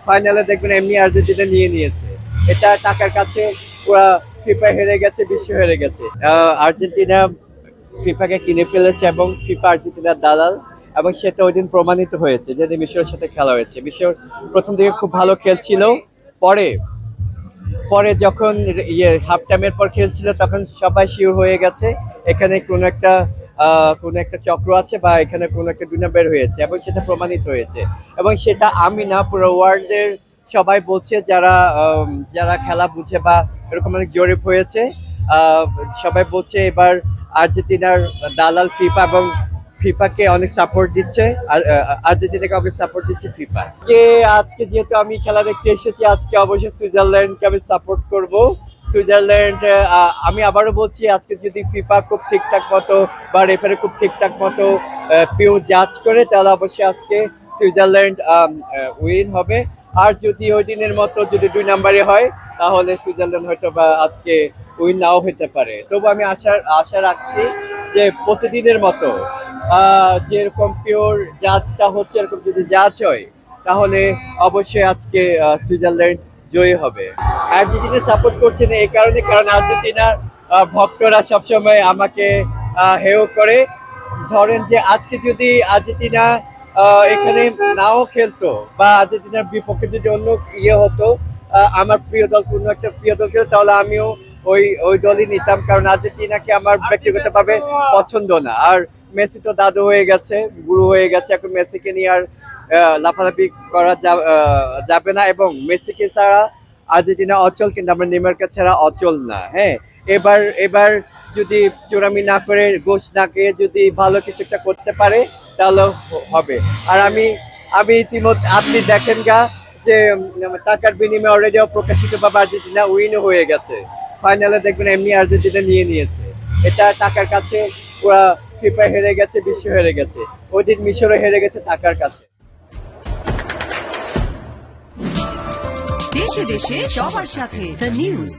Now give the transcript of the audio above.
ফাইনালে দেখবেন এমনি আর্জেন্টিনা নিয়ে নিয়েছে। এটা টাকার কাছে পুরা ফিফা হেরে গেছে, বিশ্ব হেরে গেছে। আর্জেন্টিনা ফিফাকে কিনে ফেলেছে এবং ফিফা আর্জেন্টিনার দালাল, এবং সেটা ওই দিন প্রমাণিত হয়েছে যে মিশরের সাথে খেলা হয়েছে। মিশর প্রথম দিকে খুব ভালো খেলছিল, পরে পরে যখন হাফ টাইমের পর খেলছিল তখন সবাই শিওর হয়ে গেছে এখানে কোনো একটা চক্র আছে বা এখানে কোনো একটা দুনিয়া বের হয়েছে, এবং সেটা প্রমাণিত হয়েছে। এবং সেটা আমি না, পুরো ওয়ার্ল্ডের সবাই বলছে, যারা খেলা বুঝে বা এরকম অনেক জরিপ হয়েছে। আহ, সবাই বলছে এবার আর্জেন্টিনার দালাল ফিফা, এবং ফিফাকে অনেক সাপোর্ট দিচ্ছে, আর্জেন্টিনাকে অনেক সাপোর্ট দিচ্ছে ফিফা। আজকে যেহেতু আমি খেলা দেখতে এসেছি, আজকে অবশ্যই সুইজারল্যান্ডকে আমি সাপোর্ট করব। সুইজারল্যান্ড, আমি আবারও বলছি, আজকে যদি ফিফা খুব ঠিকঠাক মতো বা রেফারি খুব ঠিকঠাক মতো পিও জাজ করে, তাহলে অবশ্যই আজকে সুইজারল্যান্ড উইন হবে। আর যদি ওই দিনের মতো যদি 2 নম্বরে হয়, তাহলে সুইজারল্যান্ড হয়তো বা আজকে উইন নাও হতে পারে। তবু আমি আশা রাখছি যে প্রতিদিনের মতো যেরকম পিওর জাজটা হচ্ছে, এরকম যদি জাজ হয়, তাহলে অবশ্যই আজকে সুইজারল্যান্ড জয়ী হবে। আর্জেন্টিনা সাপোর্ট করছে না এই কারণে, কারণ আর্জেন্টিনার ভক্তরা সবসময় আমাকে হেয় করে। ধরেন যে আজকে যদি আর্জেন্টিনা এখানে নাও খেলতো, বা আর্জেন্টিনার বিপক্ষে যদি অন্য হতো, আমার প্রিয় দল, কোনো একটা প্রিয় দল ছিল, তাহলে আমিও ওই দলই নিতাম, কারণ আর্জেন্টিনাকে আমার ব্যক্তিগতভাবে পছন্দ না। আর মেসি তো দাদু হয়ে গেছে, গুরু হয়ে গেছে, এখন মেসিকে নিয়ে আর লাফালাফি করা যাবে না, এবং মেসিকে ছাড়া আর্জেন্টিনা অচল, কিন্তু আমরা নেইমারকে ছাড়া অচল না। হ্যাঁ, এবার যদি চোরামি না করে, গোশ না খেয়ে যদি ভালো কিছু একটা করতে পারে, তাহলে হবে। আর আমি ইতিমধ্যে আপনি দেখেন যে টাকার বিনিময়ে অলরেডি প্রকাশিত ভাবে আর্জেন্টিনা উইনও হয়ে গেছে। ফাইনালে দেখবেন এমনি আর্জেন্টিনা নিয়ে নিয়েছে। এটা টাকার কাছে পুরা ফিফা হেরে গেছে, বিশ্ব হেরে গেছে। ওই দিন মিশরও হেরে গেছে টাকার কাছে। দেশে দেশে সবার সাথে দ্য নিউজ।